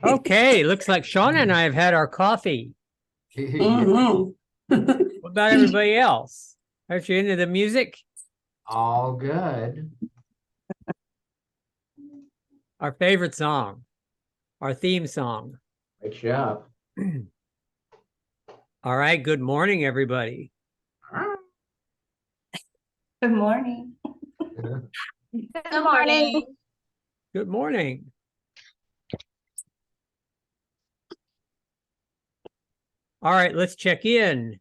Okay, looks like Shauna and I have had our coffee. Mhm. What about everybody else? Aren't you into the music? All good. Our favorite song, our theme song. Wake you up. All right, good morning, everybody. Good morning. Good morning. Good morning. All right, let's check in.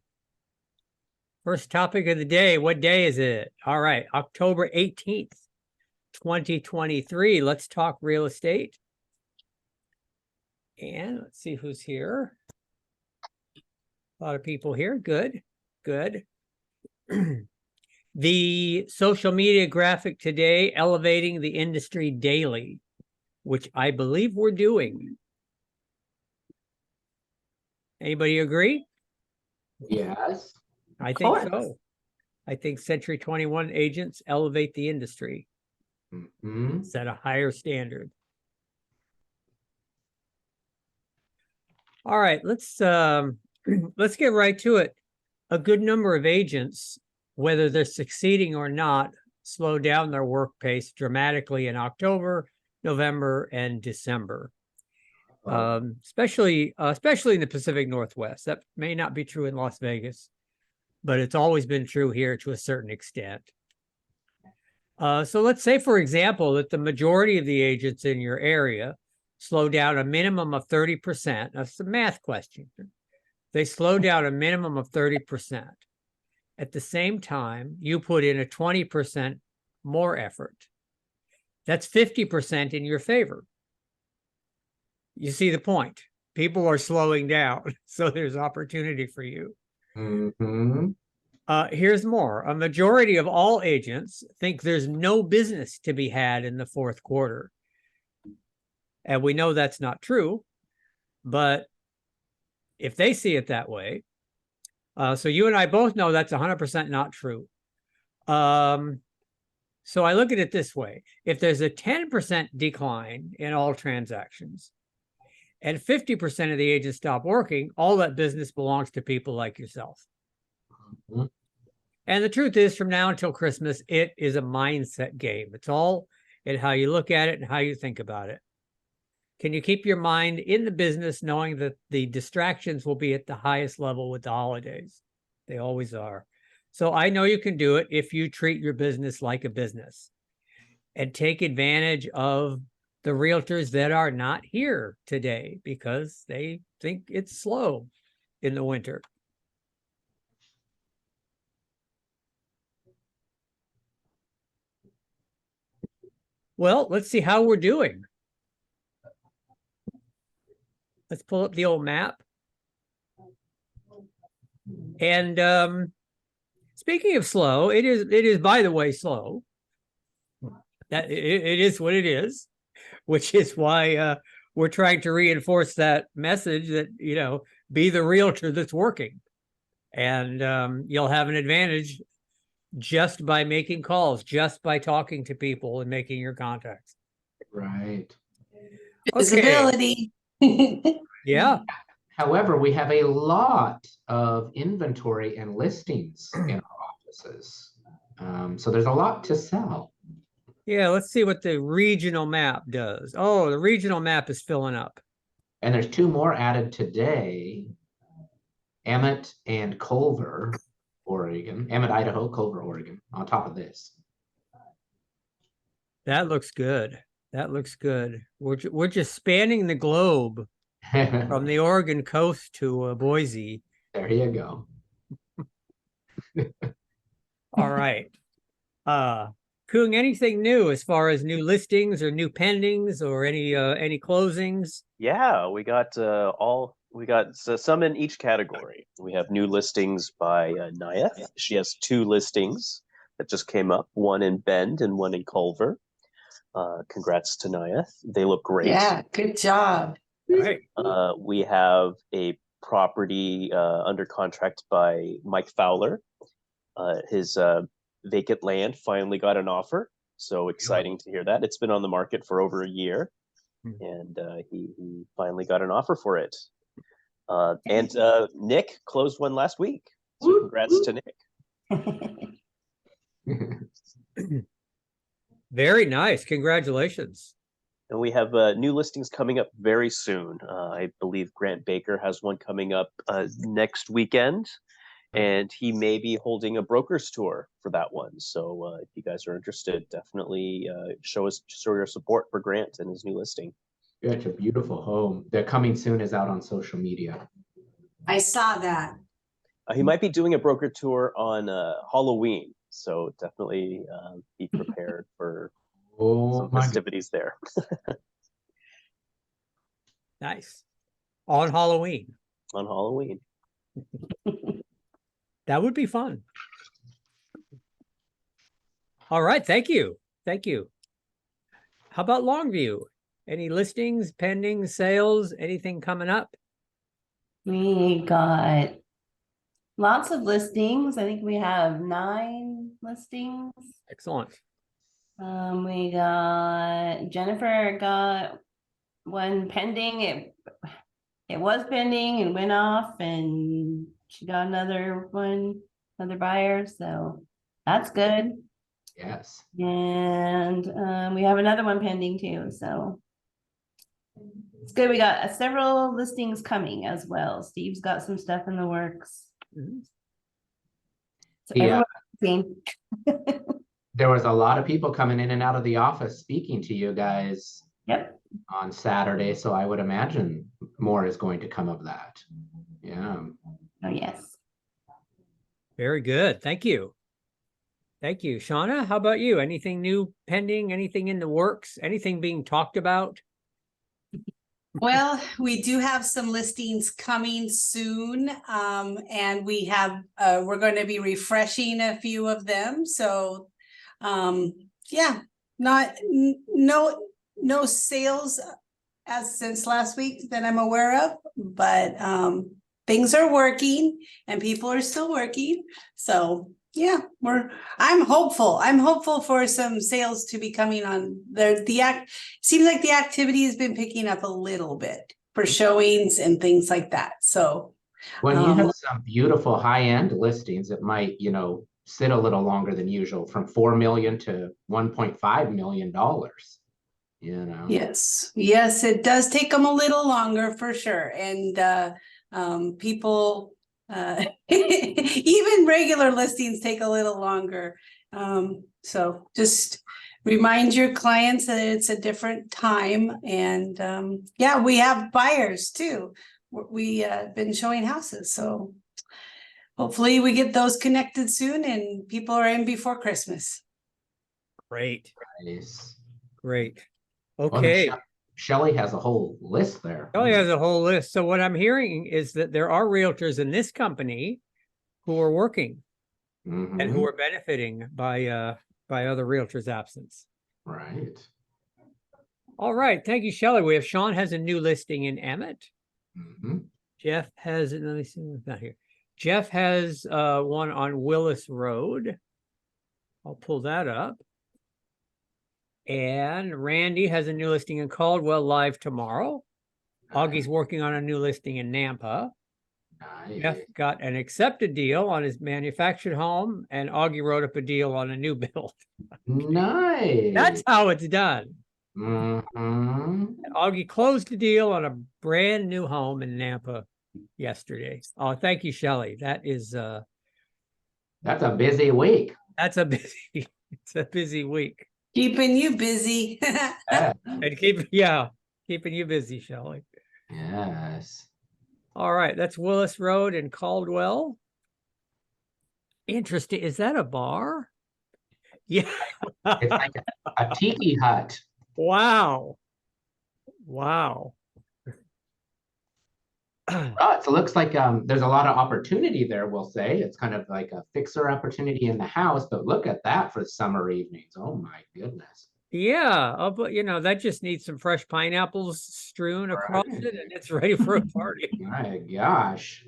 First topic of the day. What day is it? All right, October 18th, 2023. Let's talk real estate. And let's see who's here. A lot of people here. Good, good. The social media graphic today, elevating the industry daily, which I believe we're doing. Anybody agree? Yes. I think course. so. I think Century 21 agents elevate the industry, Mhm. set a higher standard. All right, let's get right to it. A good number of agents, whether they're succeeding or not, slow down their work pace dramatically in October, November, and December. Especially in the Pacific Northwest. That may not be true in Las Vegas, but it's always been true here to a certain extent. So let's say, for example, that the majority of the agents in your area slow down a minimum of 30%. That's a math question. They slow down a minimum of 30%. At the same time, you put in a 20% more effort. That's 50% in your favor. You see the point. People are slowing down, so there's opportunity for you. Mhm. Here's more. A majority of all agents think there's no business to be had in the fourth quarter. And we know that's not true, but if they see it that way, so you and I both know that's 100% not true. So I look at it this way. If there's a 10% decline in all transactions, and 50% of the agents stop working, all that business belongs to people like yourself. Mhm. And the truth is, from now until Christmas, it is a mindset game. It's all in how you look at it and how you think about it. Can you keep your mind in the business knowing that the distractions will be at the highest level with the holidays? They always are. So I know you can do it if you treat your business like a business and take advantage of the realtors that are not here today because they think it's slow in the winter. Well, let's see how we're doing. Let's pull up the old map. And speaking of slow, it is by the way slow. That it is what it is, which is why we're trying to reinforce that message that, be the realtor that's working. And you'll have an advantage just by making calls, just by talking to people and making your contacts. Right. Visibility. Yeah. However, we have a lot of inventory and listings in our offices. So there's a lot to sell. Yeah, let's see what the regional map does. Oh, the regional map is filling up. And there's two more added today. Emmett and Culver, Oregon. Emmett, Idaho, Culver, Oregon, on top of this. That looks good. That looks good. We're just spanning the globe from the Oregon coast to Boise. There you go. All right. Kung, anything new as far as new listings or new pendings or any closings? Yeah, we got some in each category. We have new listings by Nayeth. She has two listings that just came up, one in Bend and one in Culver. Congrats to Nayeth. They look great. Yeah, good job. Right. We have a property under contract by Mike Fowler. His vacant land finally got an offer. So exciting to hear that. It's been on the market for over a year. and he finally got an offer for it. And Nick closed one last week. So Whoop, congrats whoop. to Nick. Very nice. Congratulations. And we have new listings coming up very soon. I believe Grant Baker has one coming up next weekend, and he may be holding a broker's tour for that one. So if you guys are interested, definitely show your support for Grant and his new listing. Such a beautiful home. The coming soon is out on social media. I saw that. He might be doing a broker tour on Halloween, so definitely be prepared for Oh some my God. festivities there. Nice. On Halloween. On Halloween. That would be fun. All right. Thank you. Thank you. How about Longview? Any listings, pending, sales, anything coming up? We got lots of listings. I think we have 9 listings. Excellent. We got Jennifer got one pending. It was pending and went off, and she got another one, another buyer. So that's good. Yes. And we have another one pending too. So it's good. We got several listings coming as well. Steve's got some stuff in the works. Mhm. So Yeah. everyone's There was a lot of people coming in and out of the office speaking to you guys Yep. on Saturday, so I would imagine more is going to come of that. Yeah. Oh yes. Very good. Thank you. Thank you. Shauna, how about you? Anything new pending? Anything in the works? Anything being talked about? Well, we do have some listings coming soon, and we have, we're going to be refreshing a few of them. So, yeah, no sales as since last week that I'm aware of, but things are working and people are still working. So yeah, I'm hopeful. I'm hopeful for some sales to be coming on there. Seems like the activity has been picking up a little bit for showings and things like that. So When you have some beautiful high-end listings, it might, sit a little longer than usual, from $4 million to $1.5 million. yes, it does take them a little longer for sure. And people, even regular listings take a little longer. So just remind your clients that it's a different time. And yeah, we have buyers too. We been showing houses, so hopefully we get those connected soon and people are in before Christmas. Great. Nice. Great. Well, then Okay. Shelley has a whole list there. Kelly has a whole list. So what I'm hearing is that there are realtors in this company who are working and who Mhm. are benefiting by other realtors' absence. Right. All right. Thank you, Shelley. We have Sean has a new listing in Emmett. Mhm. Jeff has, let me see what's not here. Jeff has one on Willis Road. I'll pull that up. And Randy has a new listing in Caldwell live tomorrow. Augie's working on a new listing in Nampa. Jeff Nice. got an accepted deal on his manufactured home, and Augie wrote up a deal on a new build. Nice. That's how it's done. Mhm. Augie closed the deal on a brand new home in Nampa yesterday. Oh, thank you, Shelley. That's That's a busy week. a busy, it's a busy week. Keeping you busy. Yeah. And keeping you busy, Shelley. Yes. All right, that's Willis Road in Caldwell. Interesting. Is that a bar? Yeah. It's like a tiki hut. Wow. Wow. Oh, it looks like there's a lot of opportunity there, we'll say. It's kind of like a fixer opportunity in the house, but look at that for summer evenings. Oh my goodness. Yeah, but that just needs some fresh pineapples strewn across Right. it, and it's ready for a party. My gosh.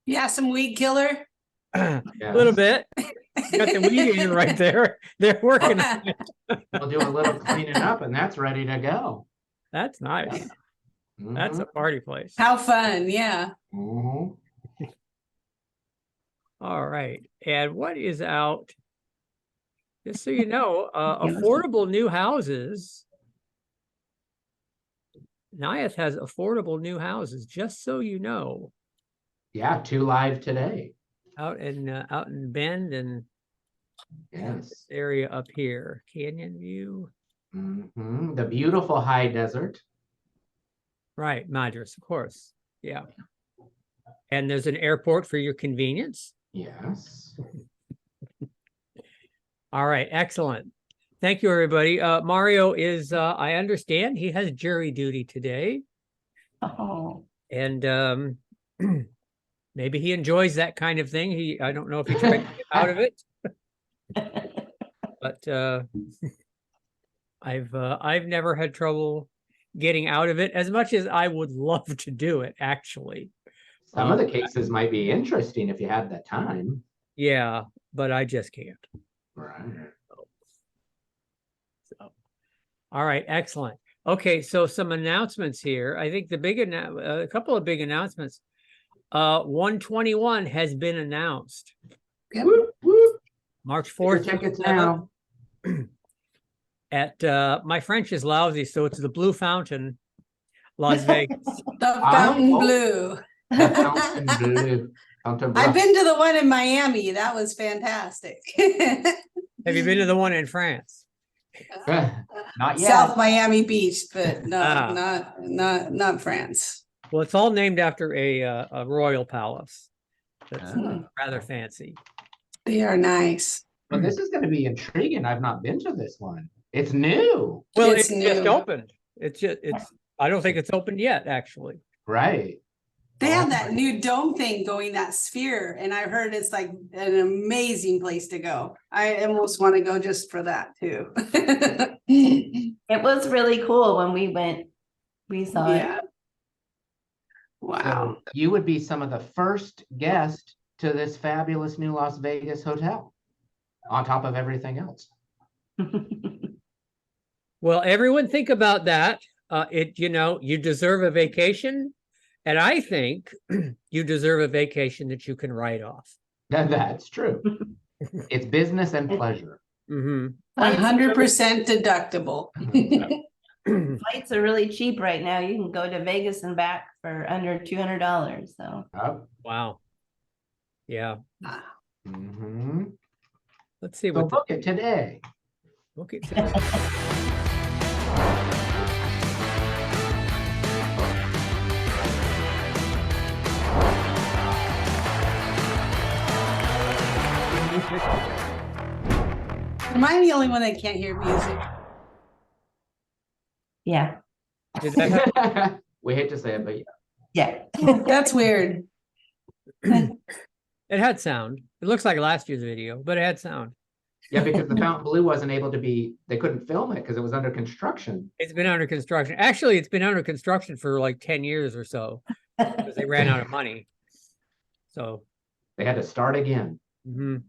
Yeah, some weed killer. A little Yes. bit. Got the weed eater right there. They're working on it. We'll do a little cleaning up and that's ready to go. That's nice. That's a Mhm, party place. How fun, yeah. mhm. All right. And what is out? Just so you know, Give us a- affordable new houses. Nyath has affordable new houses, just so you know, Yeah, 2 live today. out in Bend and Yes. this area up here, Canyon View. The beautiful high desert. Right, Madras, of course. Yeah. And there's an airport for your convenience. Yes. All right, excellent. Thank you, everybody. Mario is, I understand he has jury duty today, Oh, and maybe he enjoys that kind of thing. I don't know if he tried to get out of it, but I've never had trouble getting out of it as much as I would love to do it, actually. Some of the cases might be interesting if you had the time. Yeah, but I just can't. Right. So, all right, excellent. Okay, so some announcements here. I think the a couple of big announcements. 121 has been announced. Whoop, whoop. March Get your 4th tickets 7th now. at my French is lousy, so it's the Blue Fountain, Las Vegas. The fountain Oh. blue. The Fountain Bleu. Fountain Bleu. I've been to the one in Miami. That was fantastic. Have you been to the one in France? Not yet. South Miami Beach, but no, Ah. not France. Well, it's all named after a royal palace. That's Ah. rather fancy. They are nice. Well, this is going to be intriguing. I've not been to this one. It's new. Well, It's it's just new. opened. I don't think it's opened yet, actually. Right. They Oh have that my- new dome thing going, that sphere, and I heard it's like an amazing place to go. I almost want to go just for that too. it was really cool when we went. We saw Yeah. it. Wow. So you would be some of the first guests to this fabulous new Las Vegas hotel, on top of everything else. Well, everyone think about that. You deserve a vacation. And I think you deserve a vacation that you can write off. That's true. It's business and pleasure. Mm-hmm. 100% deductible. Flights are really cheap right now. You can go to Vegas and back for under $200. So Oh, Wow. Yeah. mhm. Let's see So what book it today. look at. Am I the only one that can't hear music? yeah, Did that have- We hate to say it, but yeah. yeah. That's weird. it had sound. It looks like last year's video, but it had sound. Yeah, because the Fountain Blue wasn't able to be, they couldn't film it because it was under construction. It's been under construction. Actually, it's been under construction for like 10 years or so because they ran out of money. So, They had to start again. mhm.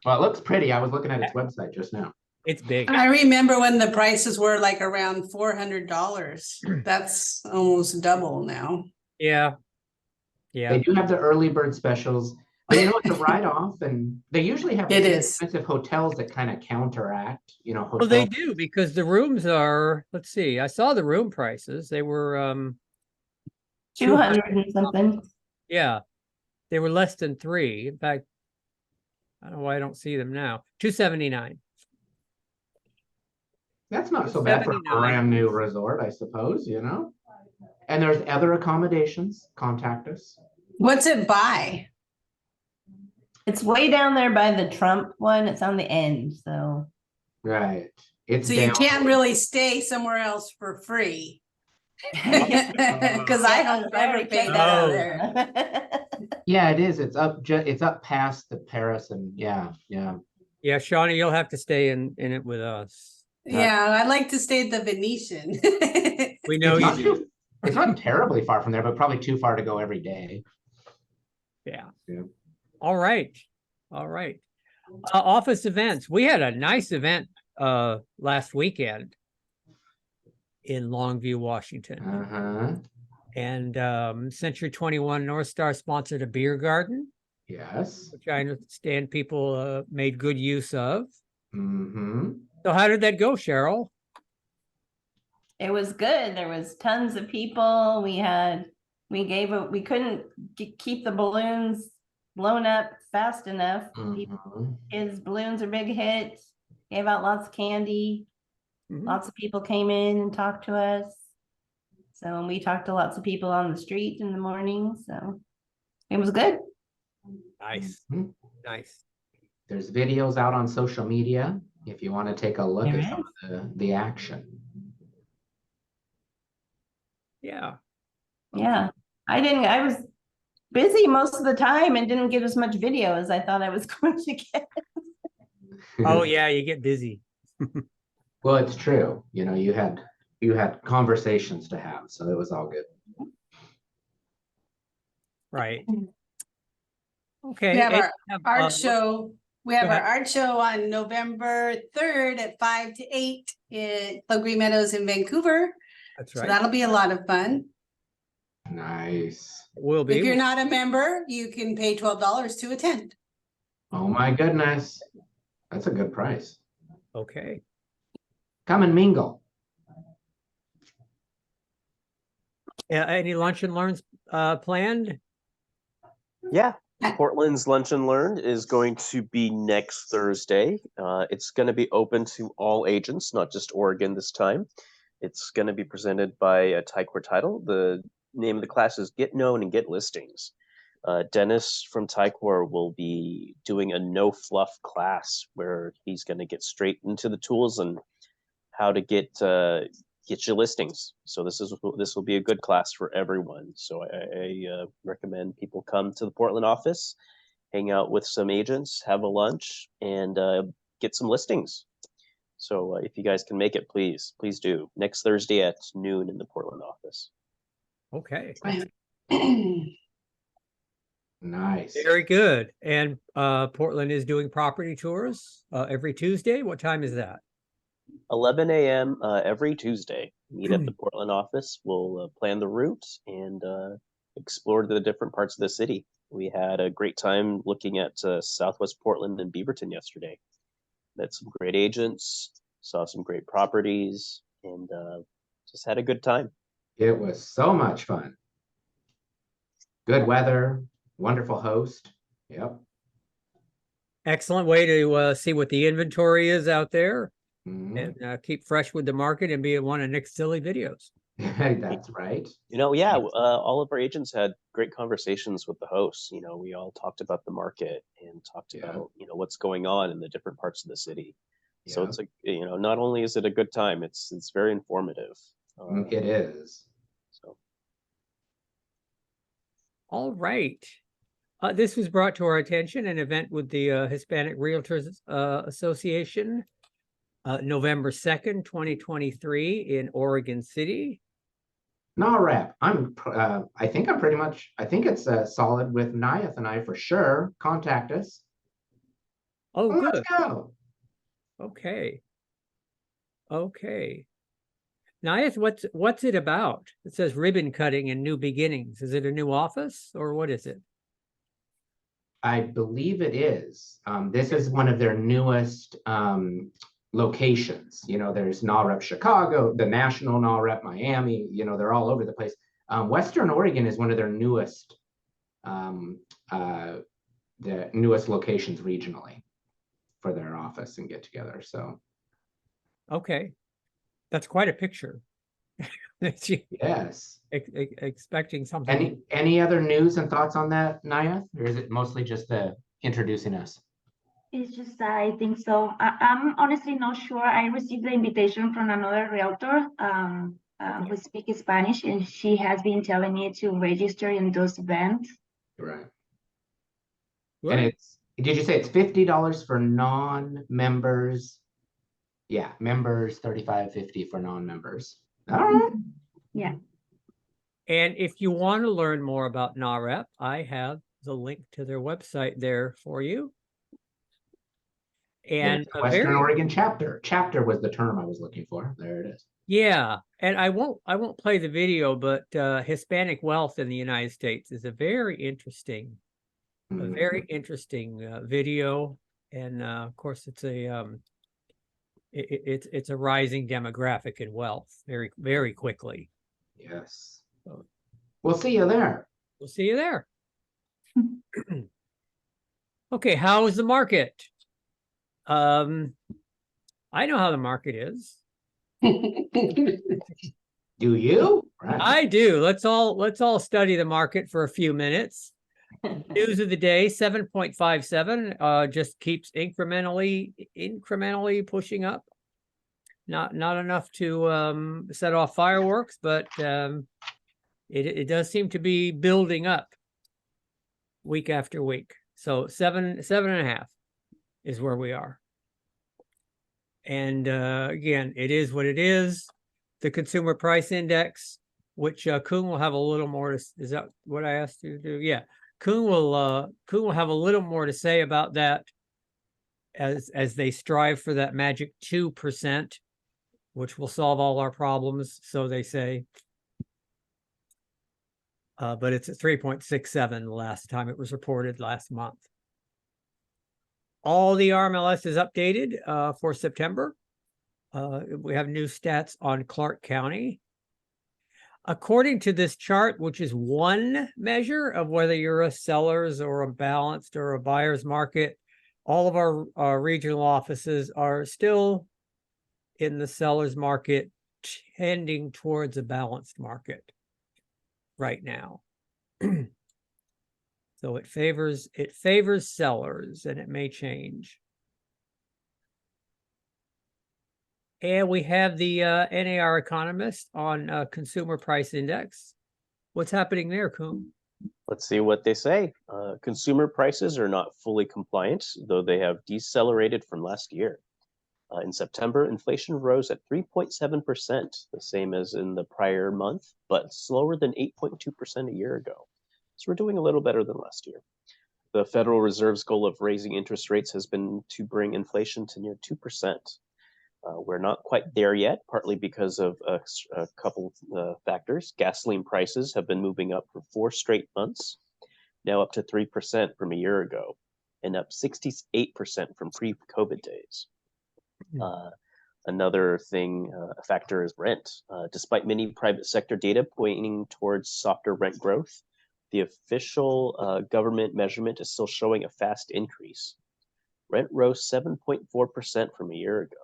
Well, it looks pretty. I was looking at its website just now. It's big. I remember when the prices were like around $400. That's almost double now. Yeah. Yeah. They do have the early bird specials, but you know, it's a write-off, and they usually have It really is. expensive hotels that kind of counteract, Well, they hotels. do because the rooms are, let's see, I saw the room prices. They were 200 and something. yeah, they were less than 3. In fact, I don't know why I don't see them now. 279. That's not so bad for a 79. brand new resort, I suppose, And there's other accommodations. Contact us. What's it by? It's way down there by the Trump one. It's on the end. So Right. It's So you down- can't really stay somewhere else for free. Because I don't ever already pay checked that out Oh. there. Yeah, it is. It's up past the Paris and yeah. Yeah, Shawnee, you'll have to stay in it with us. Yeah, I like to stay at the Venetian. We know It's you not do. too- It's not terribly far from there, but probably too far to go every day. Yeah. Yeah. All right. All right. Office events. We had a nice event last weekend. in Longview, Washington. Uh-huh. And Century 21 North Star sponsored a beer garden, Yes. which I understand people made good use of. Mm-hmm. So how did that go, Cheryl? It was good. There was tons of people. We couldn't keep the balloons blown up fast enough. Mm-hmm. His balloons are big hits. Gave out lots of candy. Mhm. Lots of people came in and talked to us. So and we talked to lots of people on the street in the morning. So it was good. Nice, Mhm. nice. There's videos out on social media if you want to take a look There at some of the action. Yeah. Yeah. I was busy most of the time and didn't get as much video as I thought I was going to get. Oh, yeah, you get busy. Well, it's true. You know, you had conversations to have, so it was all good. Right. Okay. We have and our you have, art show. We have go our ahead. art show on November 3rd at 5 to 8 in Club Green Meadows in Vancouver. That's So right. that'll be a lot of fun. Nice. Will be. If you're not a member, you can pay $12 to attend. Oh my goodness. That's a good price. Okay. Come and mingle. Any lunch and learns planned? Yeah, Portland's Lunch and Learn is going to be next Thursday. It's going to be open to all agents, not just Oregon this time. It's going to be presented by a Tyquor title. The name of the class is Get Known and Get Listings. Dennis from Tyquor will be doing a no fluff class where he's going to get straight into the tools and how to get your listings. So this will be a good class for everyone. So I recommend people come to the Portland office, hang out with some agents, have a lunch, and get some listings. So if you guys can make it, please do. Next Thursday at noon in the Portland office. Okay. Nice. Very good. And Portland is doing property tours every Tuesday. What time is that? 11 a.m. Every Tuesday. Meet at the Portland office. We'll plan the route and explore the different parts of the city. We had a great time looking at Southwest Portland and Beaverton yesterday. Met some great agents, saw some great properties, and just had a good time. It was so much fun. Good weather, wonderful host. Yep. Excellent way to see what the inventory is out there Mhm. and keep fresh with the market and be one of Nick's silly videos. That's right. You know, yeah, all of our agents had great conversations with the hosts. You know, we all talked about the market and talked Yeah. about, you know, what's going on in the different parts of the city. So Yeah. it's you know, not only is it a good time, it's very informative. It is. So All right. This was brought to our attention, an event with the Hispanic Realtors Association, November 2nd, 2023 in Oregon City. NAREP. I think it's solid with Niath and I for sure. Contact us. Oh, Well, good. let's go. Okay. Okay. Niath, what's it about? It says ribbon cutting and new beginnings. Is it a new office or what is it? I believe it is. This is one of their newest locations. You know, there's NAREP Chicago, the National NAREP Miami, you know, they're all over the place. Western Oregon is one of their newest locations regionally for their office and get together. So Okay. That's quite a picture. yes. Expecting something. Any other news and thoughts on that, Naya? Or is it mostly just introducing us? It's just, I think so. I'm honestly not sure. I received the invitation from another realtor who speaks Spanish, and she has been telling me to register in those events. Right. Good. And did you say it's $50 for non-members? Yeah, members, $35.50 for non-members. All right. Yeah. And if you want to learn more about NAREP, I have the link to their website there for you. And Western Oregon chapter. Chapter was the term I was looking for. There it is. Yeah, and I won't play the video, but Hispanic wealth in the United States is a very interesting video, and of course it's it's a rising demographic in wealth very quickly. Yes. We'll see you there. We'll see you there. Okay, how is the market? I know how the market is. Do you? Right. I do. Let's all study the market for a few minutes. News of the day, 7.57, just keeps incrementally pushing up. Not enough to set off fireworks, but it does seem to be building up week after week. So 7.5 is where we are. And again, it is what it is. The consumer price index, which Kuhn will have a little more to, is that what I asked you to do? Yeah. Kuhn will have a little more to say about that as they strive for that magic 2%, which will solve all our problems, so they say. But it's at 3.67 the last time it was reported last month. All the RMLS is updated for September. We have new stats on Clark County. According to this chart, which is one measure of whether you're a seller's or a balanced or a buyer's market, all of our regional offices are still in the seller's market, tending towards a balanced market right now. So it favors sellers, and it may change. And we have the NAR economist on consumer price index. What's happening there, Kuhn? Let's see what they say. Consumer prices are not fully compliant, though they have decelerated from last year. In September, inflation rose at 3.7%, the same as in the prior month, but slower than 8.2% a year ago. So we're doing a little better than last year. The Federal Reserve's goal of raising interest rates has been to bring inflation to near 2%. We're not quite there yet, partly because of a couple factors. Gasoline prices have been moving up for 4 straight months, now up to 3% from a year ago, and up 68% from pre-COVID days. Another thing, a factor is rent. Despite many private sector data pointing towards softer rent growth, the official government measurement is still showing a fast increase. Rent rose 7.4% from a year ago.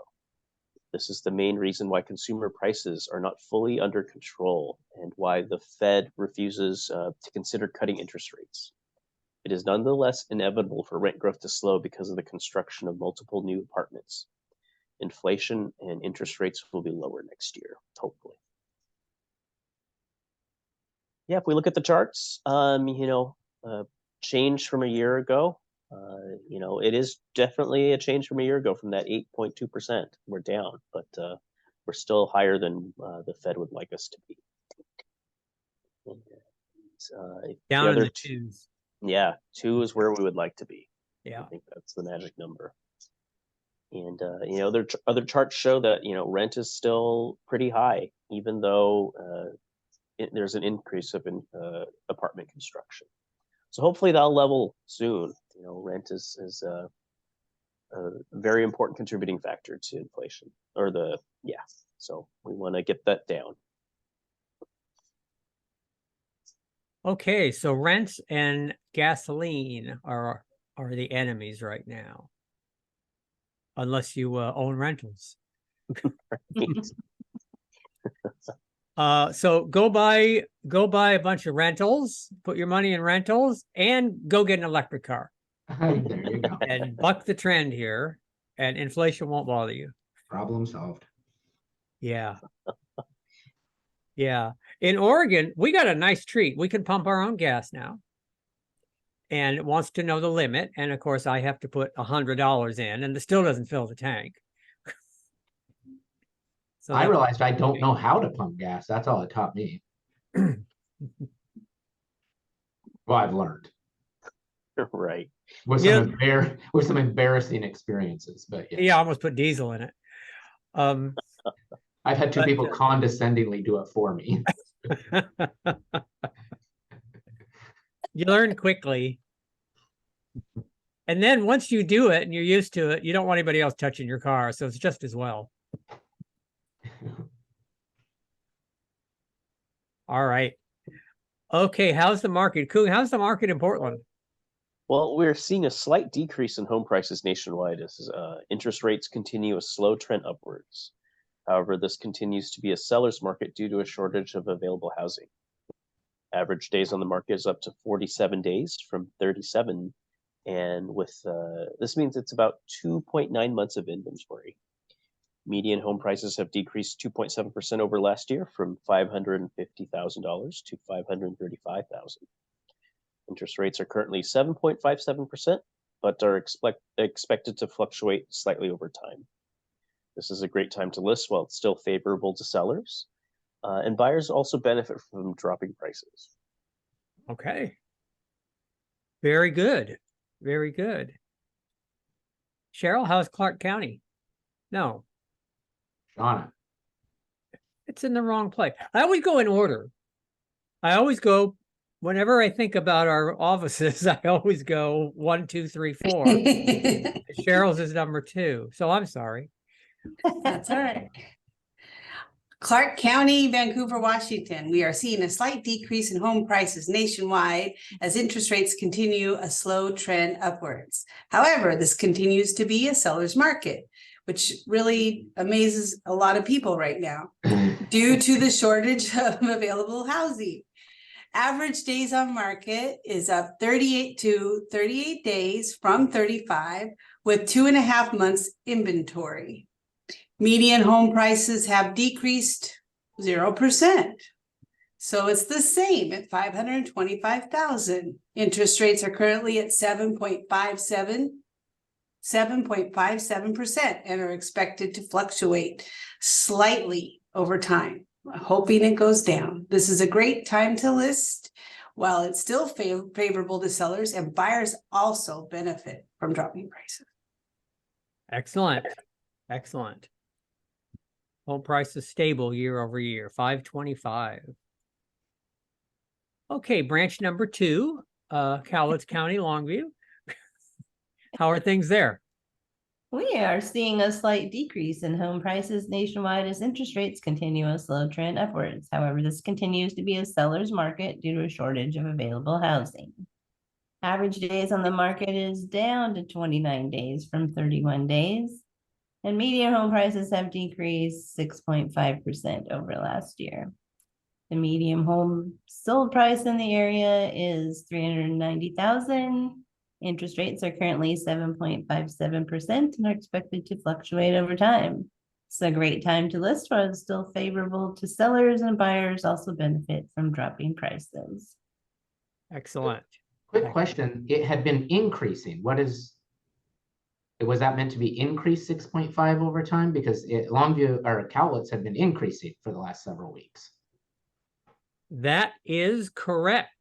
This is the main reason why consumer prices are not fully under control and why the Fed refuses to consider cutting interest rates. It is nonetheless inevitable for rent growth to slow because of the construction of multiple new apartments. Inflation and interest rates will be lower next year, hopefully. Yeah, if we look at the charts, change from a year ago. It is definitely a change from a year ago from that 8.2%. We're down, but we're still higher than the Fed would like us to be. Down in the twos. Yeah, 2 is where we would like to be. Yeah, I think that's the magic number. And other charts show that rent is still pretty high, even though there's an increase of apartment construction. So hopefully that'll level soon. Rent is a very important contributing factor to inflation, so we want to get that down. Okay, so rents and gasoline are the enemies right now, unless you own rentals. So go buy a bunch of rentals, put your money in rentals, and go get an electric car. There you go. And buck the trend here, and inflation won't bother you. Problem solved. Yeah. Yeah. In Oregon, we got a nice treat. We can pump our own gas now. And it wants to know the limit. And of course, I have to put $100 in, and it still doesn't fill the tank. So I realized I don't know how to pump gas. That's all it taught me. Well, I've learned. Right. With some embarrassing experiences, but yeah. Yeah, I almost put diesel in it. I've had two But, people condescendingly do it for me. You learn quickly. And then once you do it and you're used to it, you don't want anybody else touching your car. So it's just as well. All right. Okay. How's the market? Kung, how's the market in Portland? Well, we're seeing a slight decrease in home prices nationwide as interest rates continue a slow trend upwards. However, this continues to be a seller's market due to a shortage of available housing. Average days on the market is up to 47 days from 37, and with this means it's about 2.9 months of inventory. Median home prices have decreased 2.7% over last year from $550,000 to $535,000. Interest rates are currently 7.57%, but are expected to fluctuate slightly over time. This is a great time to list while it's still favorable to sellers, and buyers also benefit from dropping prices. Okay. Very good. Very good. Cheryl, how's Clark County? No, Shauna. it's in the wrong place. I always go in order. I always go, whenever I think about our offices, I always go 1, 2, 3, 4. Cheryl's is number 2. So I'm sorry. That's all right. Clark County, Vancouver, Washington. We are seeing a slight decrease in home prices nationwide as interest rates continue a slow trend upwards. However, this continues to be a seller's market, which really amazes a lot of people right now due to the shortage of available housing. Average days on market is up 38 days from 35, with 2.5 months inventory. Median home prices have decreased 0%. So it's the same at $525,000. Interest rates are currently at 7.57% and are expected to fluctuate slightly over time, hoping it goes down. This is a great time to list while it's still favorable to sellers, and buyers also benefit from dropping prices. Excellent. Excellent. Home price is stable year over year, 525. Okay, branch number 2, Cowlitz County, Longview. How are things there? We are seeing a slight decrease in home prices nationwide as interest rates continue a slow trend upwards. However, this continues to be a seller's market due to a shortage of available housing. Average days on the market is down to 29 days from 31 days. And median home prices have decreased 6.5% over last year. The median home sold price in the area is $390,000. Interest rates are currently 7.57% and are expected to fluctuate over time. It's a great time to list while it's still favorable to sellers, and buyers also benefit from dropping prices. Excellent. Quick question. It had been increasing. Was that meant to be increased 6.5 over time? Because Longview or Cowlitz had been increasing for the last several weeks. That is correct.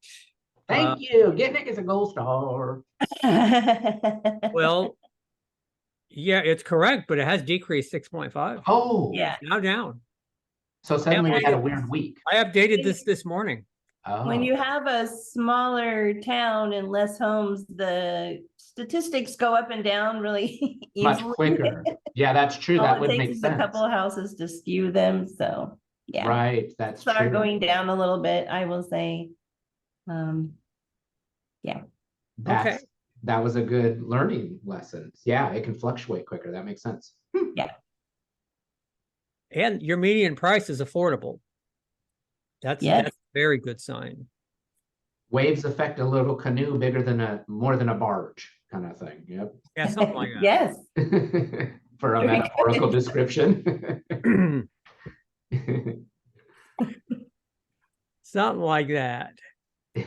Thank you. Get Nick as a gold star. Well, yeah, it's correct, but it has decreased 6.5. Oh, Yeah. Now down. So suddenly we had a weird week. I updated this morning. When Oh, you have a smaller town and less homes, the statistics go up and down really much easily. quicker. Yeah, that's true. That All would it make takes is a sense. couple of houses to skew them, so, yeah. Right, that's Start true. going down a little bit, I will say. That was a good learning lesson. Yeah, it can fluctuate quicker. That makes sense. And your median price is affordable. That's Yes. a very good sign. Waves affect a little canoe bigger than more than a barge kind of thing. Yep. Yeah, something like that. Yes. For a Very metaphorical good. description. Something like that.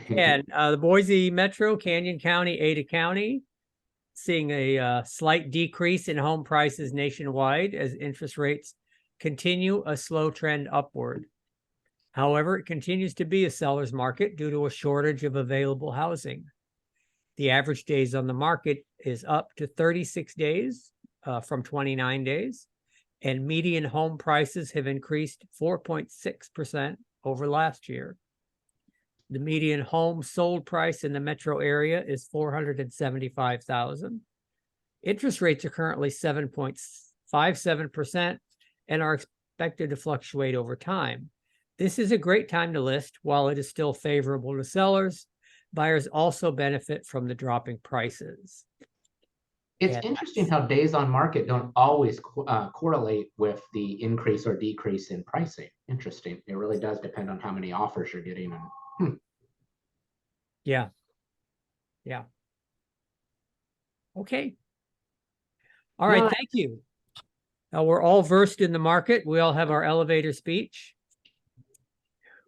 And the Boise Metro, Canyon County, Ada County, seeing a slight decrease in home prices nationwide as interest rates continue a slow trend upward. However, it continues to be a seller's market due to a shortage of available housing. The average days on the market is up to 36 days from 29 days. and median home prices have increased 4.6% over last year. The median home sold price in the metro area is $475,000. Interest rates are currently 7.57% and are expected to fluctuate over time. This is a great time to list. While it is still favorable to sellers, buyers also benefit from the dropping prices. It's Yeah. interesting how days on market don't always correlate with the increase or decrease in pricing. Interesting. It really does depend on how many offers you're getting. Yeah. Yeah. Okay. All right. Good. Thank you. Now we're all versed in the market. We all have our elevator speech.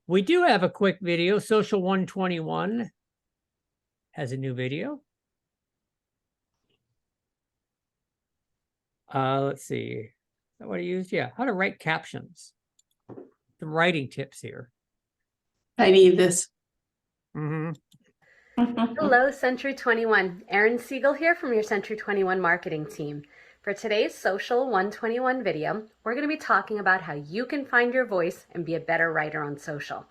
We do have a quick video. Social 121 has a new video. Let's see. Is that what I used? Yeah. How to write captions. Some writing tips here. I need this. Mm-hmm. Hello, Century 21. Erin Siegel here from your Century 21 marketing team. For today's Social 121 video, we're going to be talking about how you can find your voice and be a better writer on social.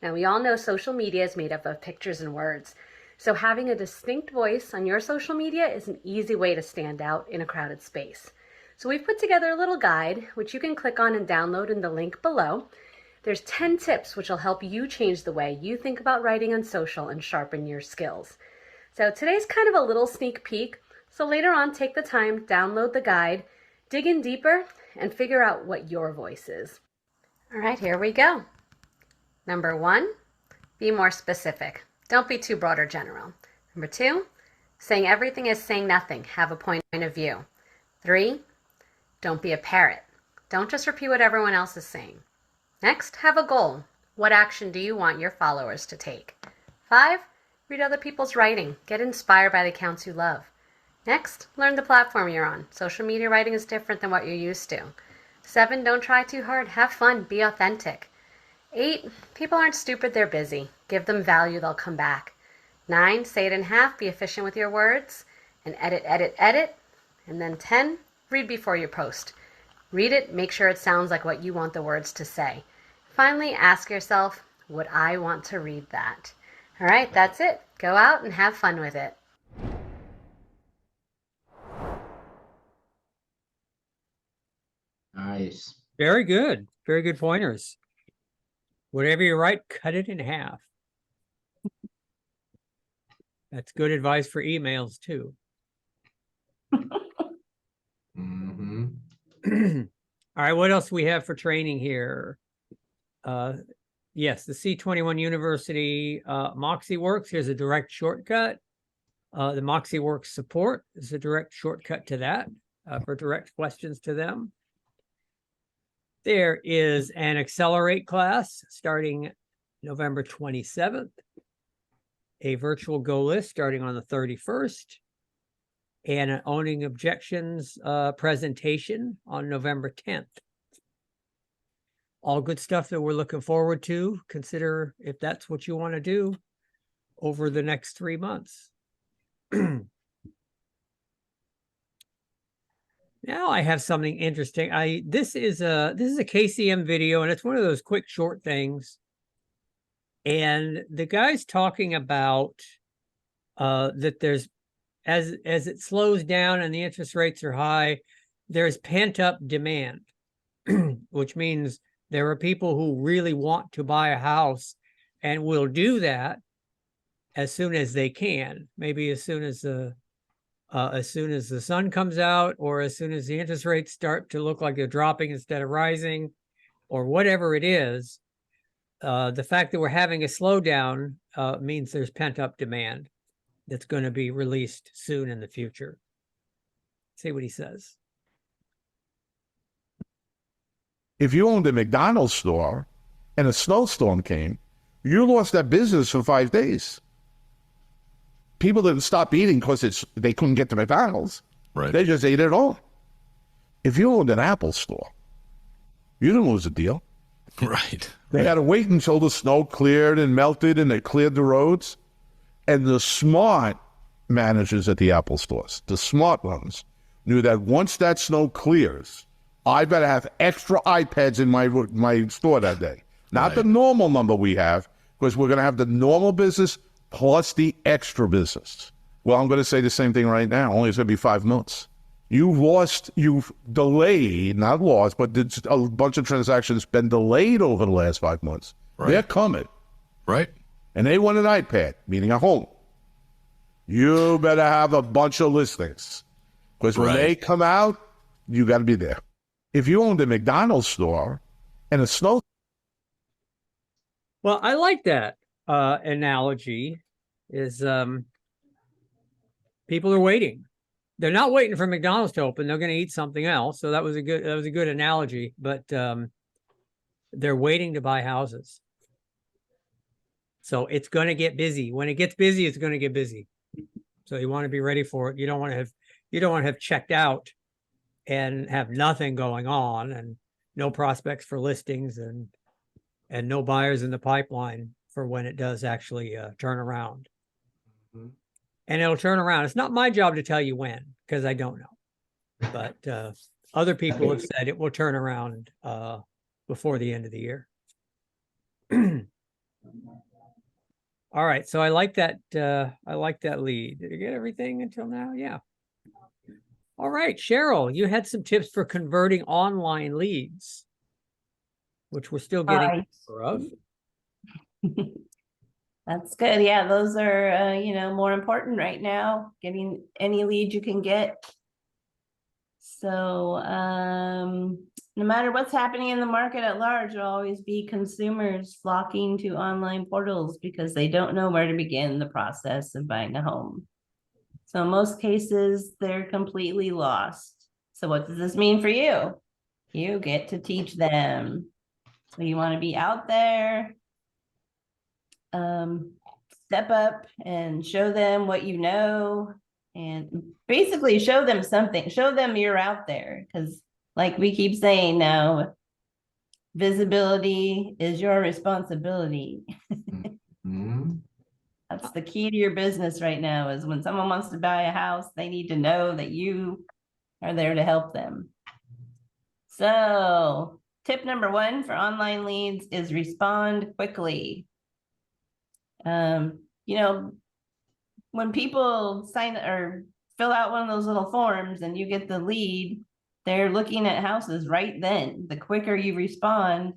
Now, we all know social media is made up of pictures and words, so having a distinct voice on your social media is an easy way to stand out in a crowded space. So we've put together a little guide, which you can click on and download in the link below. There's 10 tips which will help you change the way you think about writing on social and sharpen your skills. So today's kind of a little sneak peek. So later on, take the time, download the guide, dig in deeper, and figure out what your voice is. All right, here we go. Number 1, be more specific. Don't be too broad or general. Number 2, saying everything is saying nothing. Have a point of view. 3, don't be a parrot. Don't just repeat what everyone else is saying. Next, have a goal. What action do you want your followers to take? 5, read other people's writing. Get inspired by the accounts you love. Next, learn the platform you're on. Social media writing is different than what you're used to. 7, don't try too hard. Have fun. Be authentic. 8, people aren't stupid. They're busy. Give them value. They'll come back. 9, say it in half. Be efficient with your words. And edit, edit, edit. And then 10, read before you post. Read it. Make sure it sounds like what you want the words to say. Finally, ask yourself, would I want to read that? All right, that's it. Go out and have fun with it. Nice. Very good. Very good pointers. Whatever you write, cut it in half. That's good advice for emails too. Mm-hmm. All right, what else do we have for training here? Yes, the C21 University MoxieWorks. Here's a direct shortcut. The MoxieWorks support is a direct shortcut to that for direct questions to them. There is an Accelerate class starting November 27th, a virtual Go list starting on the 31st, and an Owning Objections presentation on November 10th. All good stuff that we're looking forward to. Consider if that's what you want to do over the next 3 months. Now I have something interesting. This is a KCM video, and it's one of those quick short things. And the guy's talking about that there's as it slows down and the interest rates are high, there's pent up demand, which means there are people who really want to buy a house and will do that as soon as they can, maybe as soon as the sun comes out, or as soon as the interest rates start to look like they're dropping instead of rising, or whatever it is. The fact that we're having a slowdown means there's pent-up demand that's going to be released soon in the future. See what he says. If you owned a McDonald's store and a snowstorm came, you lost that business for 5 days. People didn't stop eating because they couldn't get to McDonald's. Right. They just ate it all. If you owned an Apple store, you didn't lose a deal. Right. They had to wait until the snow cleared and melted and they cleared the roads. And the smart managers at the Apple stores, the smart ones, knew that once that snow clears, I better have extra iPads in my store that day. Not the normal number we have, because we're going to have the normal business plus the extra business. Well, I'm going to say the same thing right now. Only it's going to be 5 months. You've delayed, not lost, but a bunch of transactions been delayed over the last 5 months. Right. They're coming. Right. And they want an iPad, meaning a home. You better have a bunch of listings. Because when they come out, you got to be there. If you owned a McDonald's store and a snow. Well, I like that analogy is people are waiting. They're not waiting for McDonald's to open. They're going to eat something else. So that was a good analogy, but they're waiting to buy houses. So it's going to get busy. When it gets busy, it's going to get busy. So you want to be ready for it. You don't want to have checked out and have nothing going on and no prospects for listings and no buyers in the pipeline for when it does actually turn around. Mhm. And it'll turn around. It's not my job to tell you when, because I don't know. But other people have said it will turn around before the end of the year. All right. So I like that. I like that lead. Did you get everything until now? Yeah. All right, Cheryl, you had some tips for converting online leads, which we're still getting more of. That's good. Yeah, those are, more important right now, getting any lead you can get. So, no matter what's happening in the market at large, there'll always be consumers flocking to online portals because they don't know where to begin the process of buying a home. So in most cases, they're completely lost. So what does this mean for you? You get to teach them. So you want to be out there, step up and show them what you know, and basically show them something. Show them you're out there, because like we keep saying now, visibility is your responsibility. Mhm. That's the key to your business right now, is when someone wants to buy a house, they need to know that you are there to help them. So tip number 1 for online leads is respond quickly. When people sign or fill out one of those little forms and you get the lead, they're looking at houses right then. The quicker you respond,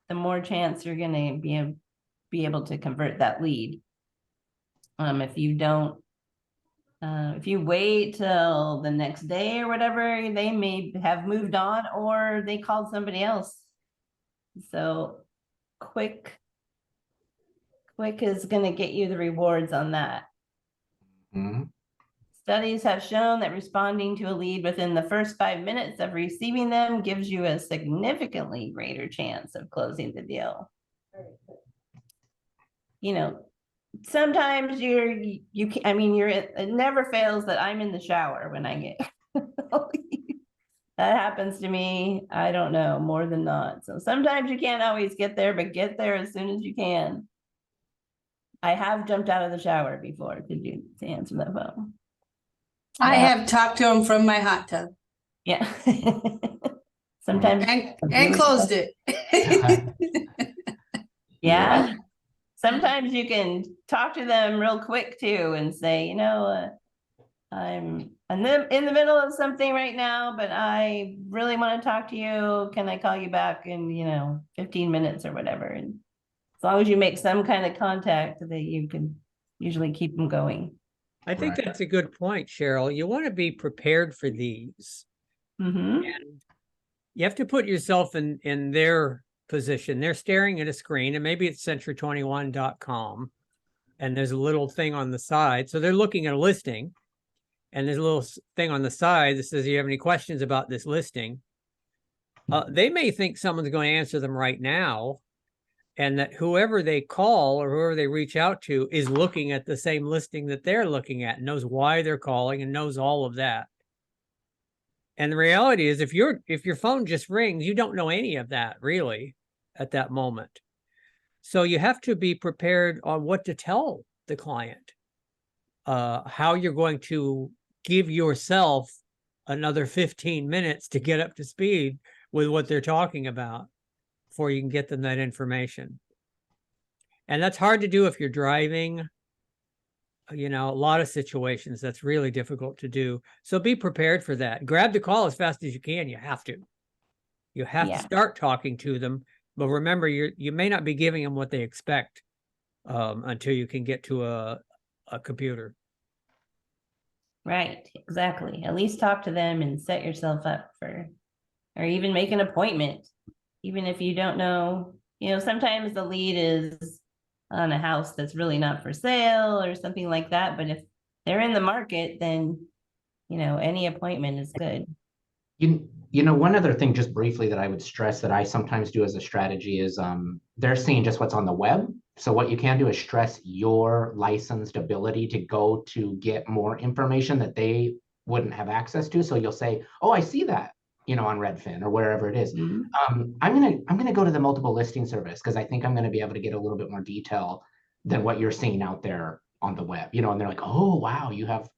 the more chance you're going to be able to convert that lead. If you don't, if you wait till the next day or whatever, they may have moved on or they called somebody else. So quick is going to get you the rewards on that. Mhm. Studies have shown that responding to a lead within the first 5 minutes of receiving them gives you a significantly greater chance of closing the deal. Sometimes it never fails that I'm in the shower when I get that happens to me. I don't know, more than not. So sometimes you can't always get there, but get there as soon as you can. I have jumped out of the shower before to answer that phone. I have talked to him from my hot tub Yeah. Sometimes and closed it. yeah. Sometimes you can talk to them real quick too and say, I'm in the middle of something right now, but I really want to talk to you. Can I call you back in, 15 minutes or whatever? And as long as you make some kind of contact, that you can usually keep them going. I think Right. that's a good point, Cheryl. You want to be prepared for these. Mm-hmm. And you have to put yourself in their position. They're staring at a screen, and maybe it's century21.com, and there's a little thing on the side. So they're looking at a listing, and there's a little thing on the side that says, "Do you have any questions about this listing?" They may think someone's going to answer them right now, and that whoever they call or whoever they reach out to is looking at the same listing that they're looking at, and knows why they're calling and knows all of that. And the reality is, if your phone just rings, you don't know any of that really at that moment. So you have to be prepared on what to tell the client, how you're going to give yourself another 15 minutes to get up to speed with what they're talking about before you can get them that information. And that's hard to do if you're driving. You know, a lot of situations that's really difficult to do. So be prepared for that. Grab the call as fast as you can. You have to. You have Yeah. to start talking to them. But remember, you may not be giving them what they expect until you can get to a computer. Right, exactly. At least talk to them and set yourself up for, or even make an appointment. Even if you don't know, you know, sometimes the lead is on a house that's really not for sale or something like that. But if they're in the market, then, you know, any appointment is good. You know, one other thing just briefly that I would stress that I sometimes do as a strategy is they're seeing just what's on the web. So what you can do is stress your licensed ability to go to get more information that they wouldn't have access to. So you'll say, oh, I see that, you know, on Redfin or wherever it is. Mhm. I'm gonna go to the multiple listing service because I think I'm gonna be able to get a little bit more detail than what you're seeing out there on the web, you know, and they're like, oh, wow, you have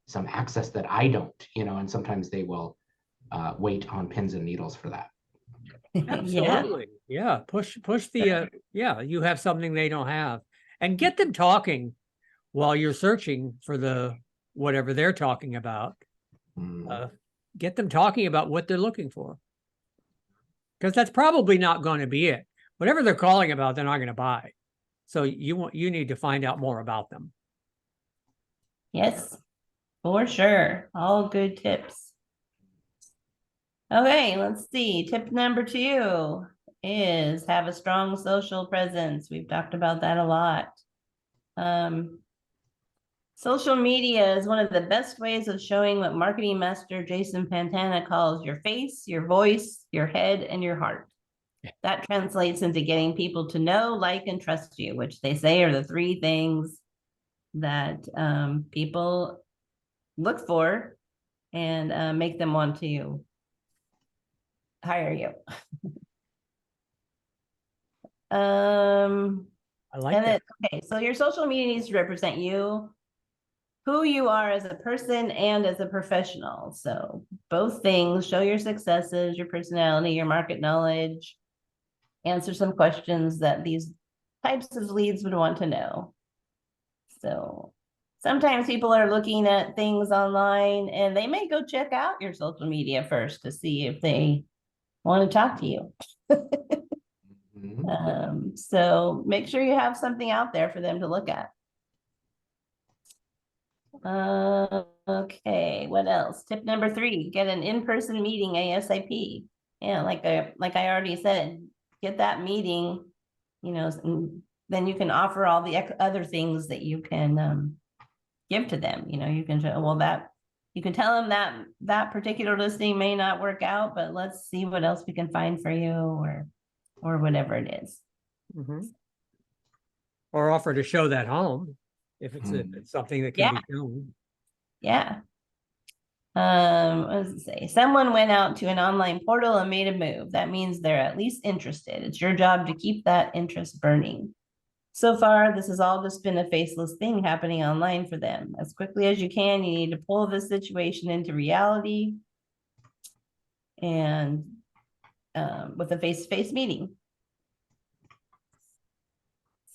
some access that I don't, you know, and sometimes they will wait on pins and needles for that. Yeah, Absolutely. Yeah. Push the, yeah, you have something they don't have, and get them talking while you're searching for the, whatever they're talking about. Mm. Get them talking about what they're looking for. Because that's probably not going to be it. Whatever they're calling about, they're not going to buy. So you need to find out more about them. yes, for sure. All good tips. Okay, let's see. Tip number 2 is have a strong social presence. We've talked about that a lot. Social media is one of the best ways of showing what marketing master Jason Pantana calls your face, your voice, your head, and your heart. That translates into getting people to know, like, and trust you, which they say are the 3 things that people look for and make them want to hire you. I like that. Okay, so your social media needs to represent you, who you are as a person and as a professional. So both things, show your successes, your personality, your market knowledge, answer some questions that these types of leads would want to know. So sometimes people are looking at things online and they may go check out your social media first to see if they want to talk to you. Mhm. So make sure you have something out there for them to look at. Okay, what else? Tip number 3, get an in-person meeting ASAP. Yeah, like I already said, get that meeting, you know, and then you can offer all the other things that you can give to them. You know, you can show, well, that you can tell them that that particular listing may not work out, but let's see what else we can find for you, or whatever it is. Mhm. Or offer to show that home if it's, if it's something that can be shown. Yeah. What does it say? Someone went out to an online portal and made a move. That means they're at least interested. It's your job to keep that interest burning. So far, this has all just been a faceless thing happening online for them. As quickly as you can, you need to pull this situation into reality and with a face-to-face meeting.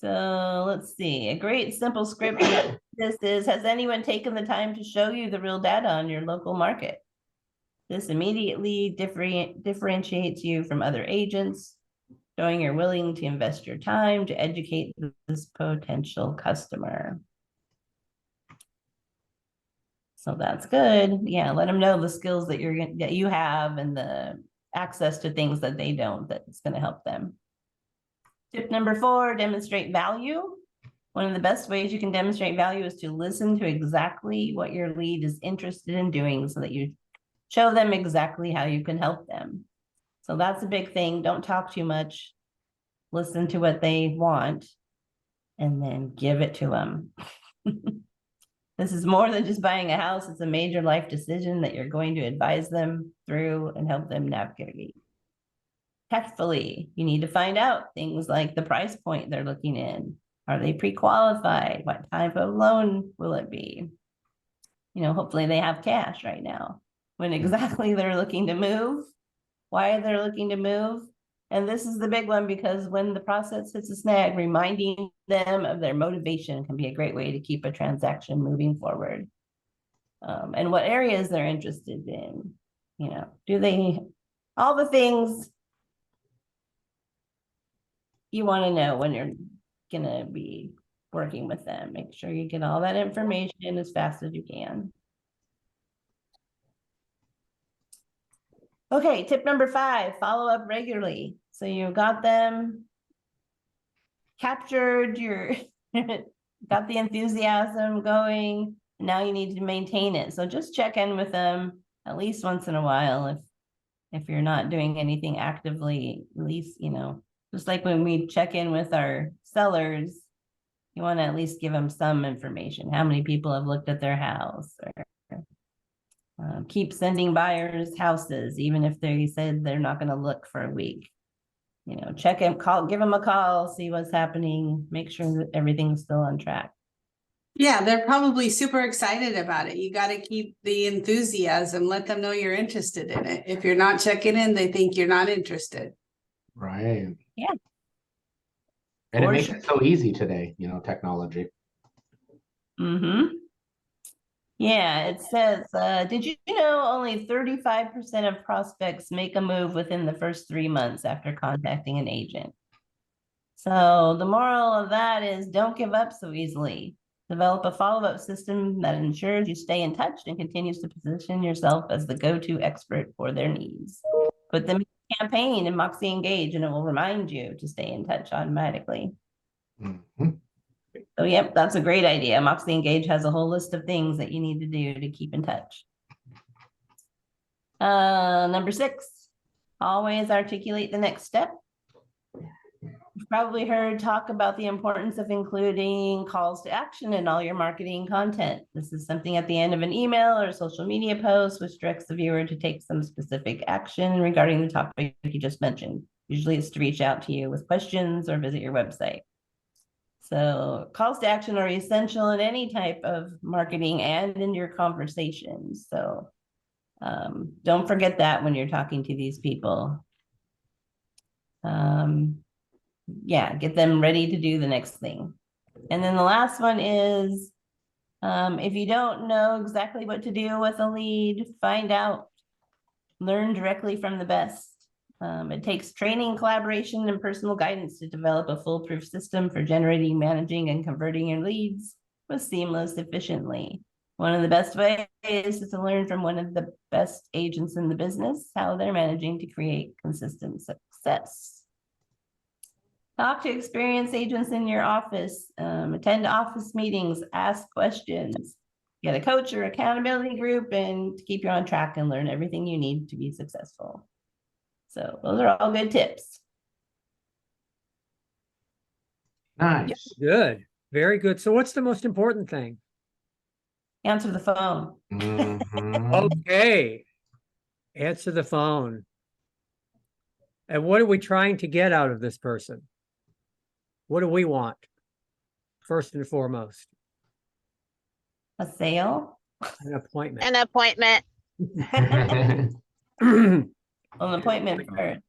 So let's see, a great simple script for this is, has anyone taken the time to show you the real data on your local market? This immediately differentiates you from other agents, showing you're willing to invest your time to educate this potential customer. So that's good. Yeah, let them know the skills that you have and the access to things that they don't, that's going to help them. Tip number 4, demonstrate value. One of the best ways you can demonstrate value is to listen to exactly what your lead is interested in doing so that you show them exactly how you can help them. So that's a big thing. Don't talk too much. Listen to what they want and then give it to them. This is more than just buying a house. It's a major life decision that you're going to advise them through and help them navigate. Tactfully, you need to find out things like the price point they're looking in. Are they pre-qualified? What type of loan will it be? You know, hopefully they have cash right now. when exactly they're looking to move, why they're looking to move. And this is the big one, because when the process hits a snag, reminding them of their motivation can be a great way to keep a transaction moving forward. And what areas they're interested in, you know, do they, all the things you want to know when you're gonna be working with them. Make sure you get all that information as fast as you can. Okay, tip number 5, follow up regularly. So you got them captured, you're got the enthusiasm going, and now you need to maintain it. So just check in with them at least once in a while. If you're not doing anything actively, at least, you know, just like when we check in with our sellers, you want to at least give them some information. How many people have looked at their house, or keep sending buyers houses, even if they said they're not going to look for a week. You know, check in, call, give them a call, see what's happening, make sure that everything's still on track. Yeah, they're probably super excited about it. You got to keep the enthusiasm, let them know you're interested in it. If you're not checking in, they think you're not interested. Right. Yeah. And it For makes sure. it so easy today, you know, technology. Mm-hmm. Yeah, it says, did you know only 35% of prospects make a move within the first 3 months after contacting an agent? So the moral of that is don't give up so easily. Develop a follow-up system that ensures you stay in touch and continues to position yourself as the go-to expert for their needs. Put them in a campaign in Moxie Engage, and it will remind you to stay in touch automatically. Mhm. So yep, that's a great idea. Moxie Engage has a whole list of things that you need to do to keep in touch. Number 6, always articulate the next step. You've probably heard talk about the importance of including calls to action in all your marketing content. This is something at the end of an email or social media post which directs the viewer to take some specific action regarding the topic you just mentioned. Usually it's to reach out to you with questions or visit your website. So calls to action are essential in any type of marketing and in your conversations. So don't forget that when you're talking to these people. Yeah, get them ready to do the next thing. And then the last one is, if you don't know exactly what to do with a lead, find out, learn directly from the best. It takes training, collaboration, and personal guidance to develop a foolproof system for generating, managing, and converting your leads with seamless efficiently. One of the best ways is to learn from one of the best agents in the business, how they're managing to create consistent success. Talk to experienced agents in your office, attend office meetings, ask questions, get a coach or accountability group, and keep you on track and learn everything you need to be successful. So those are all good tips. Nice. Good. Very good. So what's the most important thing? Answer the phone. Mhm. Okay. Answer the phone. And what are we trying to get out of this person? What do we want? First and foremost, A sale? an appointment. An appointment. An appointment first.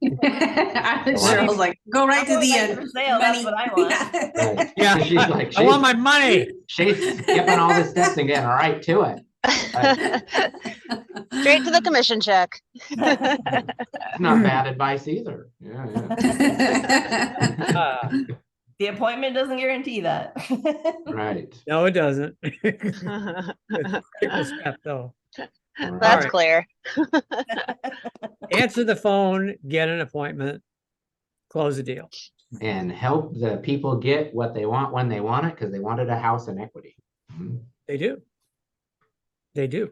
I'm sure I was like, go right to the end. For sale, that's what I want. Right. Yeah. She's like, I want my money. she's skipping all the steps and getting right to it. Straight to the commission check. It's not bad advice either. Yeah, yeah. The appointment doesn't guarantee that. Right. No, it doesn't. Critical step, though. That's right. clear. Answer the phone, get an appointment, close the deal. And help the people get what they want when they want it, because they wanted a house in equity. Mhm. They do. They do.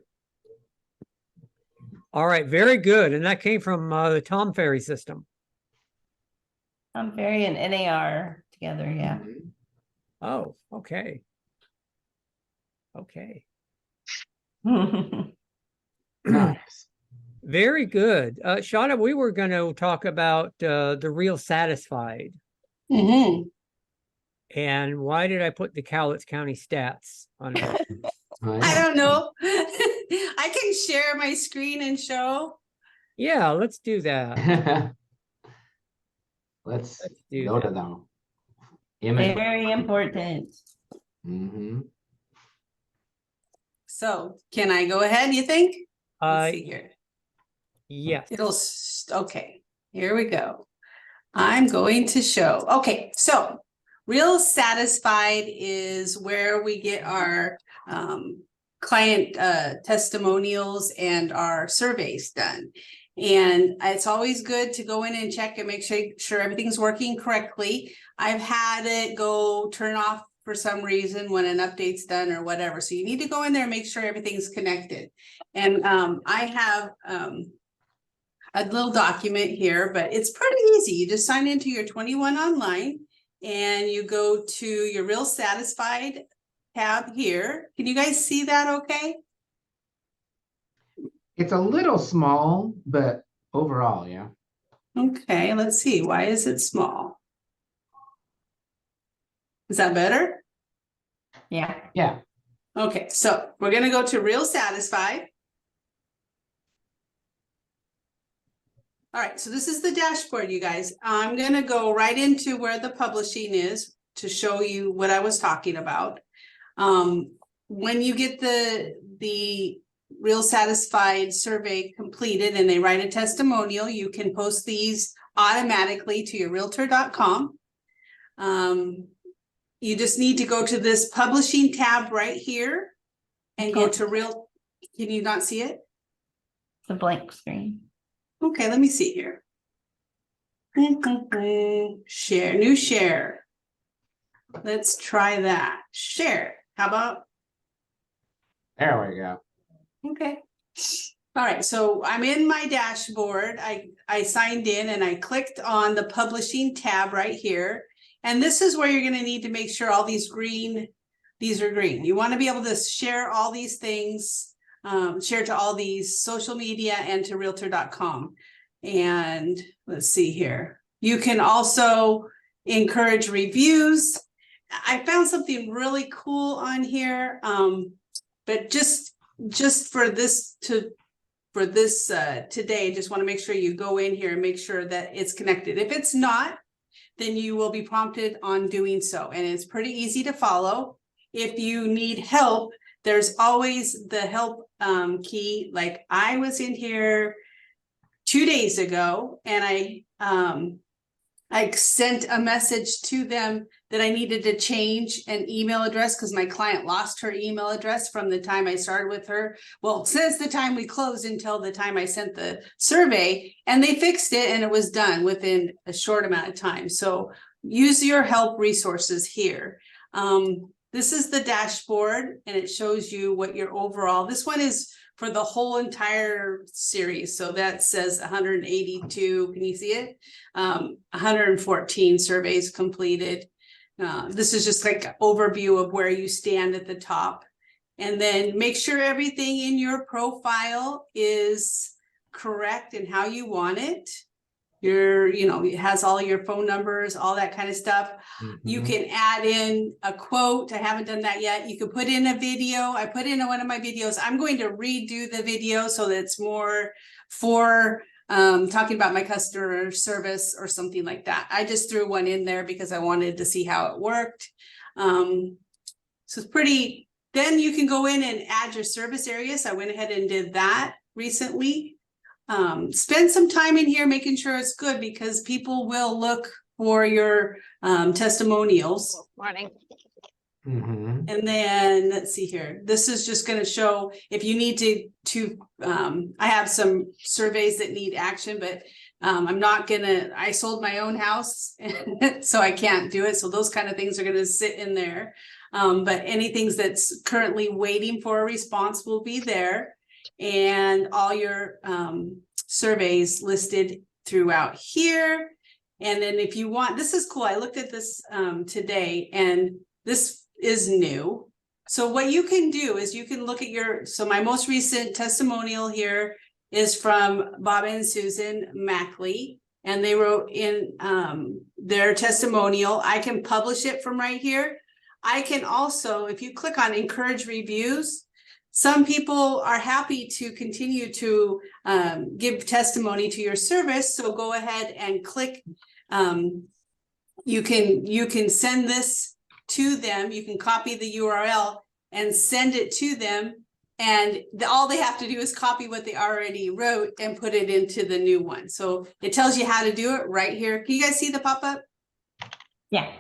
All right, very good. And that came from the Tom Ferry system. Tom Ferry and NAR together, yeah. Oh, okay. Okay. Nice. Very good. Shauna, we were going to talk about the Real Satisfied. Mhm. And why did I put the Cowlitz County stats on it? I don't know. I I can share my screen and show. Yeah, let's do that. Let's do go that. to them. Image. Very important. Mm-hmm. So can I go ahead, you think? Let's see here. Yes. Okay, here we go. I'm going to show. Okay, so Real Satisfied is where we get our client testimonials and our surveys done. And it's always good to go in and check and make sure everything's working correctly. I've had it go turn off for some reason when an update's done or whatever. So you need to go in there and make sure everything's connected. And I have a little document here, but it's pretty easy. You just sign into your 21 online and you go to your Real Satisfied tab here. Can you guys see that okay? It's a little small, but overall, yeah. Okay, let's see. Why is it small? Is that better? Yeah. Yeah. Okay, so we're gonna go to Real Satisfied. All right, so this is the dashboard, you guys. I'm gonna go right into where the publishing is to show you what I was talking about. When you get the Real Satisfied survey completed and they write a testimonial, you can post these automatically to your realtor.com. You just need to go to this publishing tab right here and go to Real. Can you not see it? It's a blank screen. Okay, let me see here. Share, new share. Let's try that. Share. How about? There we go. Okay. All right, so I'm in my dashboard. I signed in and I clicked on the publishing tab right here. And this is where you're going to need to make sure all these are green. You want to be able to share all these things, share to all these social media and to realtor.com. And let's see here. You can also encourage reviews. I found something really cool on here. But just for this today, just want to make sure you go in here and make sure that it's connected. If it's not, then you will be prompted on doing so. And it's pretty easy to follow. If you need help, there's always the help key. Like I was in here 2 days ago and I sent a message to them that I needed to change an email address because my client lost her email address from the time I started with her. Well, since the time we closed until the time I sent the survey, and they fixed it and it was done within a short amount of time. So use your help resources here. This is the dashboard and it shows you what your overall, this one is for the whole entire series. So that says 182, can you see it? 114 surveys completed. This is just like an overview of where you stand at the top. And then make sure everything in your profile is correct and how you want it. It has all your phone numbers, all that kind of stuff. Mm-hmm. You can add in a quote. I haven't done that yet. You can put in a video. I put in one of my videos. I'm going to redo the video so that it's more for talking about my customer service or something like that. I just threw one in there because I wanted to see how it worked. So it's pretty, then you can go in and add your service areas. I went ahead and did that recently. Spend some time in here making sure it's good because people will look for your testimonials. Morning. Mm-hmm. And then let's see here. This is just going to show if you need to I have some surveys that need action, but I'm not gonna, I sold my own house so I can't do it. So those kind of things are going to sit in there. But anything that's currently waiting for a response will be there. And all your surveys listed throughout here. And then if you want, this is cool. I looked at this today and this is new. So what you can do is you can look at so my most recent testimonial here is from Bob and Susan Mackley. And they wrote in their testimonial. I can publish it from right here. I can also, if you click on encourage reviews, some people are happy to continue to give testimony to your service. So go ahead and click. You can send this to them. You can copy the URL and send it to them. And all they have to do is copy what they already wrote and put it into the new one. So it tells you how to do it right here. Can you guys see the pop-up? Yeah.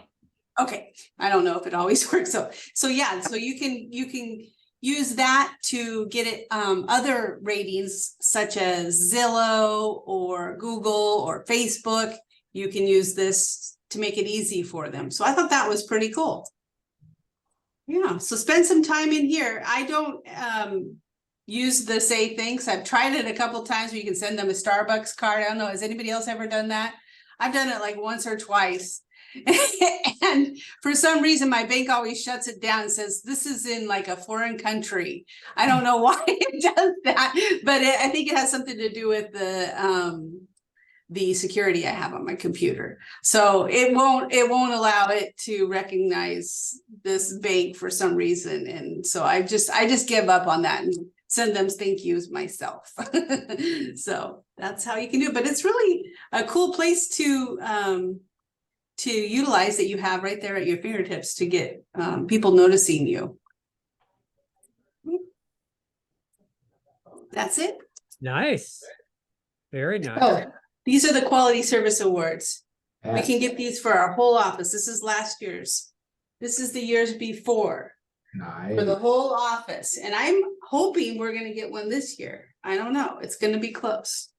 Okay, I don't know if it always works. So yeah, so you can use that to get it other ratings such as Zillow or Google or Facebook. You can use this to make it easy for them. So I thought that was pretty cool. Yeah, so spend some time in here. I don't use the Say Thanks. I've tried it a couple times where you can send them a Starbucks card. I don't know, has anybody else ever done that? I've done it like once or twice. And for some reason, my bank always shuts it down and says, this is in like a foreign country. I don't know why it does that, but I think it has something to do with the security I have on my computer. So it won't allow it to recognize this bank for some reason. And so I just give up on that and send them thank yous myself. So that's how you can do it. But it's really a cool place to utilize that you have right there at your fingertips to get people noticing you. That's it. Nice. Very nice. Oh, these are the quality service awards. We Yes. can get these for our whole office. This is last year's. This is the years before for the Nice. whole office. And I'm hoping we're gonna get one this year. I don't know. It's gonna be close.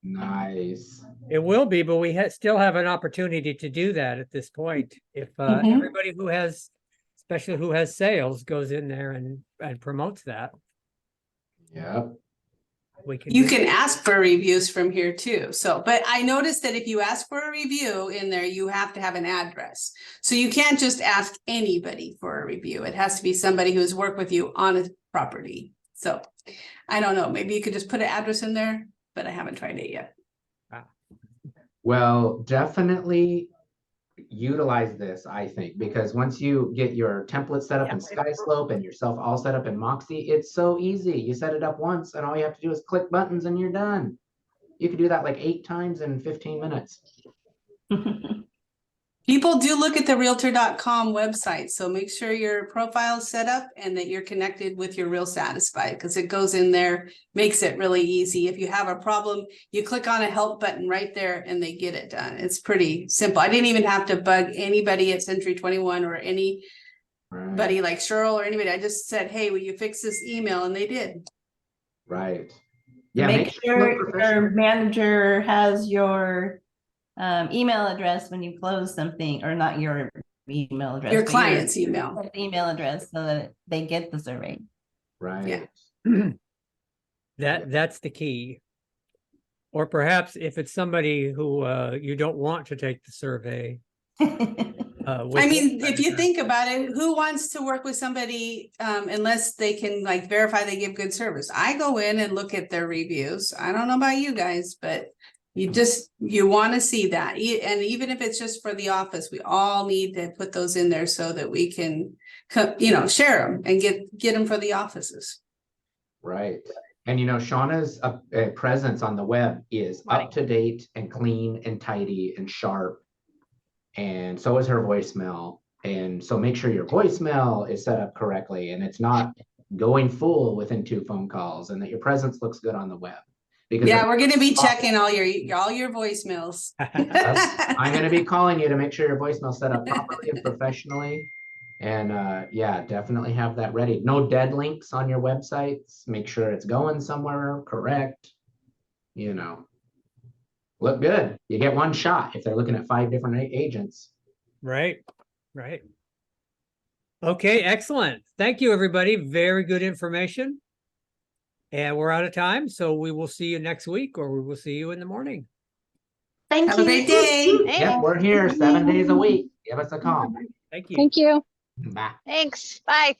Nice. It will be, but we still have an opportunity to do that at this point. If Mhm. everybody who has, especially who has sales, goes in there and promotes that, Yep. we can. You do can that. ask for reviews from here too. So, but I noticed that if you ask for a review in there, you have to have an address. So you can't just ask anybody for a review. It has to be somebody who's worked with you on a property. So I don't know, maybe you could just put an address in there, but I haven't tried it yet. Well, definitely utilize this, I think, because once you get your template set up in SkySlope and yourself all set up in Moxie, it's so easy. You set it up once and all you have to do is click buttons and you're done. You can do that like 8 times in 15 minutes. People do look at the realtor.com website, so make sure your profile is set up and that you're connected with your Real Satisfied, because it goes in there, makes it really easy. If you have a problem, you click on a help button right there and they get it done. It's pretty simple. I didn't even have to bug anybody at Century 21 or anybody Right. like Cheryl or anybody. I just said, hey, will you fix this email? And they did. Right. Yeah, Make it sure look your professional. manager has your email address when you close something, or not your email address. Your but client's email. email address so that they get the survey. Right. That's the key. Or perhaps if it's somebody who you don't want to take the survey. I mean, if you think about it, who wants to work with somebody unless they can like verify they give good service? I go in and look at their reviews. I don't know about you guys, but you want to see that. And even if it's just for the office, we all need to put those in there so that we can, share them and get them for the offices. Right. And Shauna's presence on the web is Right. up to date and clean and tidy and sharp. And so is her voicemail. And so make sure your voicemail is set up correctly and it's not going full within 2 phone calls, and that your presence looks good on the web. Because Yeah, we're going to be checking all your voicemails. I'm going to be calling you to make sure your voicemail's set up properly and professionally. And yeah, definitely have that ready. No dead links on your websites. Make sure it's going somewhere correct. Look good. You get one shot if they're looking at 5 different agents. Right. Okay, excellent. Thank you, everybody. Very good information. And we're out of time, so we will see you next week, or we will see you in the morning. Thank Have you. a great day. Yep, we're here 7 days a week. Give us a call. Thank you. Thank you. Bye. Thanks. Bye.